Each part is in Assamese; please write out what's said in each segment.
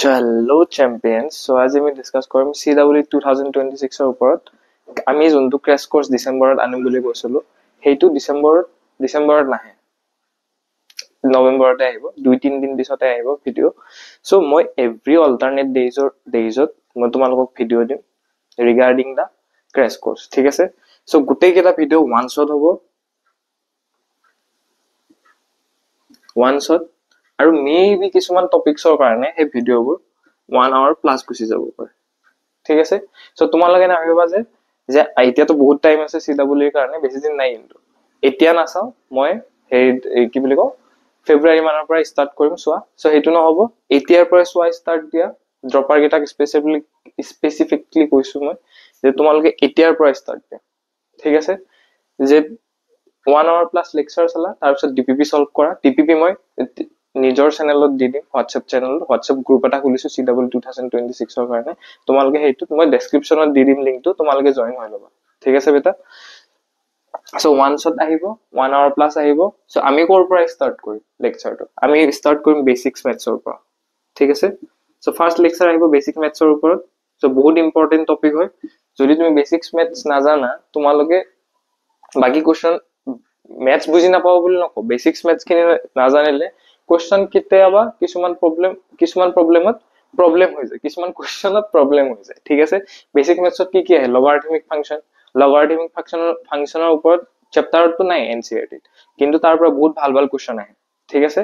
Hello champions. So as we discuss কৰিম CW 2026 ৰ ওপৰত আমি যোনটো ক্ৰেশ কোৰ্স ডিসেম্বৰত আনিম বুলি কৈছিলো হেইটো ডিসেম্বৰত নাহে নৱেম্বৰতে আহিব 2-3 দিন পিছতে আহিব ভিডিও সো মই এভৰি অল্টাৰনেট ডেজত মই তোমালোকক ভিডিও দিম ৰিগাৰ্ডিং দা ক্ৰেশ কোৰ্স ঠিক আছে সো গোটেই কেটা ভিডিও ওয়ান শট হ'ব ওয়ান শট আৰু মেবি কিছুমান টপিকছৰ কাৰণে এই ভিডিওবোৰ 1 hour প্লাস গুছি যাব পাৰে ঠিক আছে সো তোমালোকে না ভাবিবা যে এতিয়া তো বহুত টাইম আছে CW ৰ কাৰণে বেছি দিন নাই কিন্তু এতিয়া নাচাও মই এই কি বুলি কও ফেব্ৰুৱাৰী মানৰ পৰা ষ্টাৰ্ট কৰিম সোৱা সো হেতু নহব এতিয়াৰ পৰা সোৱা ষ্টাৰ্ট দিয়া ড্ৰপাৰ গেটাক স্পেসিফিকলি কৈছো মই যে তোমালোকে এতিয়াৰ পৰা ষ্টাৰ্ট দিয়া ঠিক আছে যে 1 hour plus lecture চালা তাৰ পিছত DPP সলভ কৰা DPP মই নিজৰ চেনেলত দি দিম WhatsApp চেনেল WhatsApp গ্ৰুপ এটা খুলিছো CW 2026 ৰ কাৰণে তোমালোকে হেতু মই ডেসক্ৰিপচনত দি দিম লিংকটো তোমালোকে জয়েন হৈ লবা ঠিক আছে বেটা সো ওয়ান শট আহিব 1 hour plus আহিব সো আমি কোৰ পৰা ষ্টাৰ্ট কৰিম লেকচাৰটো আমি ষ্টাৰ্ট কৰিম বেসিক্স ম্যাথছৰ পৰা ঠিক আছে সো ফাৰ্স্ট লেকচাৰ আহিব বেসিক ম্যাথছৰ ওপৰত সো বহুত ইম্পৰ্টেন্ট টপিক হয় যদি তুমি বেসিক্স ম্যাথছ নাজানা তোমালোকে বাকি কোশ্চন ম্যাথছ বুজি নাপাও বুলি নকও বেসিক্স ম্যাথছ কিনে নাজানিলে কোশ্চন কিতেবা কিছুমান প্ৰবলেমত প্ৰবলেম হৈ যায় কিছুমান কোশ্চনত প্ৰবলেম হৈ যায় ঠিক আছে বেসিক ম্যাথছত কি আহে লগাৰিথমিক ফাংচনৰ ওপৰত চেপ্টাৰটো নাই NCERT কিন্তু তাৰ পৰা বহুত ভাল কোশ্চন আহে ঠিক আছে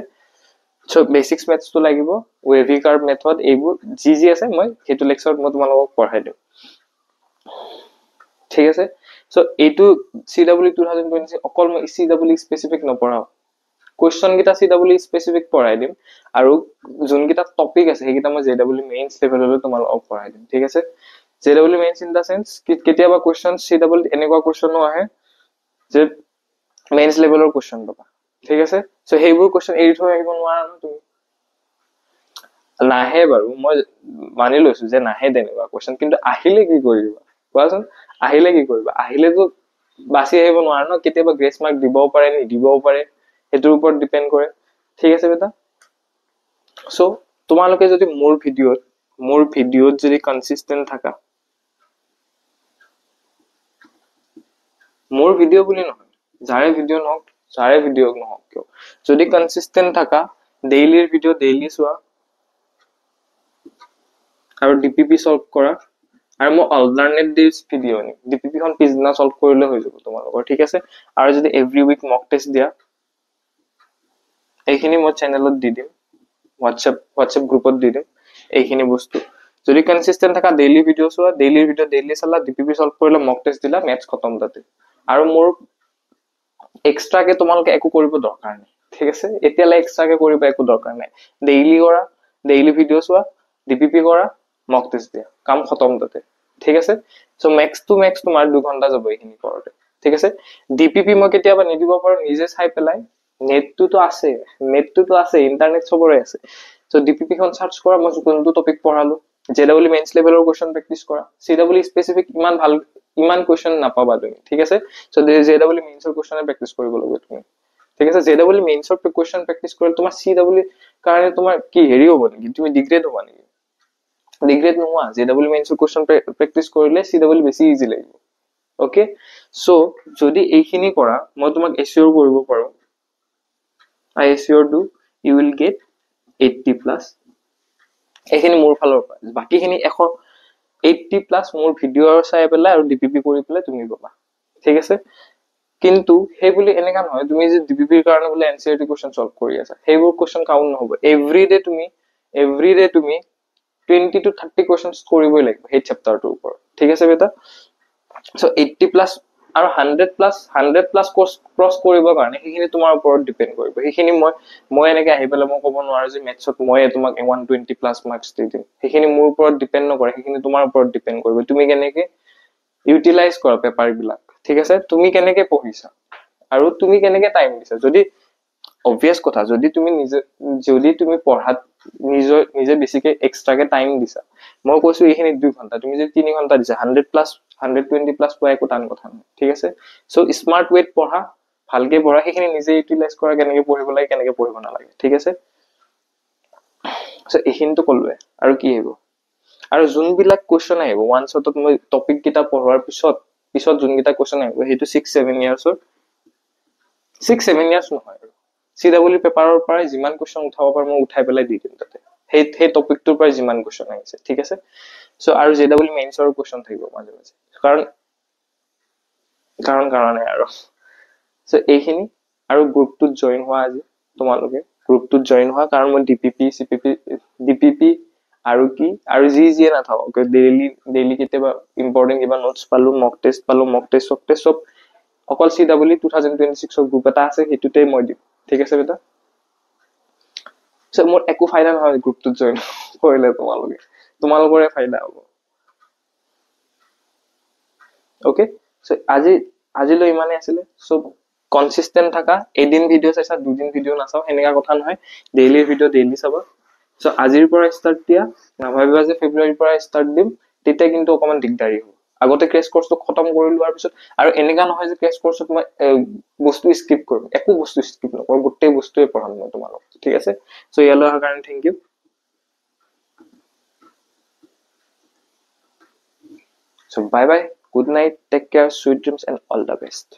সো বেসিক্স ম্যাথছ তো লাগিব ওয়েভি কার্ভ মেথড এইবোৰ জি আছে মই হেতু লেকচাৰত মই তোমালোকক পঢ়াই দিম ঠিক আছে সো এইটো CW 2026 অকল মই CW স্পেসিফিক নপঢ়াও কোশ্চন গিটা CW স্পেসিফিক পঢ়াই দিম আৰু যোন গিটা টপিক আছে হেগিটা মই JW মেইনছ লেভেললৈ তোমালোকক পঢ়াই দিম ঠিক আছে JW mains in the sense কেতিয়াবা কোশ্চন CW এনেকুৱা কোশ্চনো আহে যে মেইনছ লেভেলৰ কোশ্চন পাবা ঠিক আছে সো হেইবোৰ কোশ্চন এৰি থৈ আহিব নোৱাৰা ন তুমি নাহে বাৰু মই মানি লৈছো যে নাহে তেনেকুৱা কোশ্চন কিন্তু আহিলে কি কৰিবা কোৱাচোন আহিলে কি কৰিবা আহিলে তো বাছি আহিব নোৱাৰা ন কেতিয়াবা গ্ৰেস মাৰ্ক দিবও পাৰে নিদিবও পাৰে এটোৰ ওপৰত ডিপেন্ড কৰে ঠিক আছে বেটা সো তোমালোকে যদি মোৰ ভিডিওত যদি কনসিস্টেন্ট থাকা মোৰ ভিডিও বুলি নহয় যাৰে ভিডিও নহওক কিয় যদি কনসিস্টেন্ট থাকা ডেইলিৰ ভিডিও ডেইলি চোৱা আৰু DPP সলভ কৰা আৰু মই অল্টাৰনেট ডেজ ভিডিও নি DPP খন পিছদিনা সলভ কৰিলে হৈ যাব তোমালোকৰ ঠিক আছে আৰু যদি এভৰি উইক মক টেষ্ট দিয়া এইখিনি মই চেনেলত দি দিম WhatsApp গ্ৰুপত দি দিম এইখিনি বস্তু যদি কনসিস্টেন্ট থাকা ডেইলি ভিডিও চোৱা ডেইলি ভিডিও ডেইলি চালা DPP সলভ কৰিলে মক টেষ্ট দিলা ম্যাথছ খতম তাতে আৰু মোৰ এক্সট্ৰা কে তোমালোকে একো কৰিব দৰকাৰ নাই ঠিক আছে এতিয়ালে এক্সট্ৰা কে কৰিব একো দৰকাৰ নাই ডেইলি কৰা ডেইলি ভিডিও চোৱা DPP কৰা মক টেষ্ট দিয়া কাম খতম তাতে ঠিক আছে সো ম্যাক্স টু ম্যাক্স তোমাৰ 2 ঘন্টা যাব এইখিনি কৰতে ঠিক আছে DPP মই কেতিয়াবা নিদিব পাৰো নিজে চাই পেলাই নেটটো তো আছে ইন্টাৰনেট সবৰে আছে সো DPP খন সাৰ্চ কৰা মই কোনটো টপিক পঢ়ালো JW মেইনছ লেভেলৰ কোশ্চন প্ৰেক্টিস কৰা CW স্পেসিফিক ইমান কোশ্চন নাপাবা তুমি ঠিক আছে সো JW মেইনছৰ কোশ্চন প্ৰেক্টিস কৰিব লাগিব তুমি ঠিক আছে JW মেইনছৰ কোশ্চন প্ৰেক্টিস কৰিলে তোমাৰ CW কাৰণে তোমাৰ কি হেৰি হ'ব নেকি তুমি ডিগ্ৰেড হ'ব নেকি ডিগ্ৰেড নোৱা JW মেইনছৰ কোশ্চন প্ৰেক্টিস কৰিলে CW বেছি ইজি লাগিব ওকে সো যদি এইখিনি কৰা মই তোমাক এসিওৰ কৰিব পাৰো I assure you will get 80 plus এইখিনি মোৰ ফালৰ পৰা বাকিখিনি 80 plus মোৰ ভিডিও চাই পেলাই আৰু DPP কৰি পেলাই তুমি পাবা ঠিক আছে কিন্তু হে বুলি এনেকা নহয় তুমি যে DPP ৰ কাৰণে বলে NCERT কোশ্চন সলভ কৰি আছা হেবোৰ কোশ্চন কাউন্ট নহব এভৰিডে তুমি 20 to 30 কোশ্চনস কৰিবই লাগিব হে চেপ্টাৰটোৰ ওপৰত ঠিক আছে বেটা সো 80 plus আৰু 100 plus ক্ৰস কৰিব কাৰণে হেখিনি তোমাৰ ওপৰত ডিপেন্ড কৰিব হেখিনি মই এনেকৈ আহি পেলাই মই ক'ব নোৱাৰো যে ম্যাথছত মই তোমাক 120 plus মাৰ্কস দি দিম হেখিনি মোৰ ওপৰত ডিপেন্ড নকৰে হেখিনি তোমাৰ ওপৰত ডিপেন্ড কৰিব তুমি কেনেকৈ ইউটিলাইজ কৰা পেপাৰ বিলাক ঠিক আছে তুমি কেনেকৈ পঢ়িছা আৰু তুমি কেনেকৈ টাইম দিছা যদি obvious কথা যদি তুমি পঢ়াত নিজে বেছিকে এক্সট্ৰা কে টাইম দিছা মই কৈছো এইখিনি 2 ঘন্টা তুমি যদি 3 ঘন্টা দিছা 100 plus 120 plus পোৱা একো টান কথা নহয় ঠিক আছে সো স্মাৰ্ট ওয়েট পঢ়া ভালকে পঢ়া হেখিনি নিজে ইউটিলাইজ কৰা কেনেকৈ পঢ়িব লাগে কেনেকৈ পঢ়িব নালাগে ঠিক আছে সো এইখিনিতো ক'লোৱে আৰু কি আহিব আৰু যোনবিলাক কুৱেশ্যন আহিব ওৱান শ্বটত মই টপিক কেইটা পঢ়োৱাৰ পিছত যোনকেইটা কুৱেশ্যন আহিব সেইটো 6-7 ইয়াৰ্ছৰ 6-7 ইয়াৰ্ছ নহয় আৰু CW পেপাৰৰ পৰাই যিমান কুৱেশ্যন উঠাব পাৰো মই উঠাই পেলাই দি দিম তাতে সেই টপিকটোৰ পৰাই যিমান কুৱেশ্যন আহিছে ঠিক আছে সো আৰু JW মেইনছৰ কুৱেশ্যন থাকিব মাজে মাজে কাৰণে আৰু সো এইখিনি আৰু গ্ৰুপটোত জইন হোৱা আজি তোমালোকে গ্ৰুপটোত জইন হোৱা কাৰণ মই DPP আৰু কি আৰু যিয়ে নাথাকক ডেইলি কেতিয়াবা ইম্পৰ্টেণ্ট কিবা নোটছ পালো মক টেষ্ট চব অকল CW 2026 গ্ৰুপ এটা আছে সেইটোতে মই দিম ঠিক আছে বেটা মোৰ একো ফাইদা নহয় গ্ৰুপটোত জইন কৰিলে তোমালোকৰে ফাইদা হ'ব ওকে সো আজিলৈ ইমানে আছিলে সব কনসিস্টেন্ট থাকা এদিন ভিডিও চাইছা দুদিন ভিডিও নাচাও এনেকা কথা নহয় ডেইলি ভিডিও ডেইলি চাবা সো আজিৰ পৰা ষ্টাৰ্ট দিয়া নাভাবিবা যে ফেব্ৰুৱাৰীৰ পৰা ষ্টাৰ্ট দিম তেতিয়া কিন্তু অকমান দিগদাৰী হ'ব আগতে ক্ৰেশ কোৰ্সটো খতম কৰি লোৱাৰ পিছত আৰু এনেকা নহয় যে ক্ৰেশ কোৰ্সত মই বস্তু স্কিপ কৰিম একো বস্তু স্কিপ নকৰো গোটেই বস্তুৱে পঢ়াম মই তোমালোক ঠিক আছে সো ইয়ালৈ অহাৰ কাৰণে thank you So bye bye, good night, take care, sweet dreams, and all the best.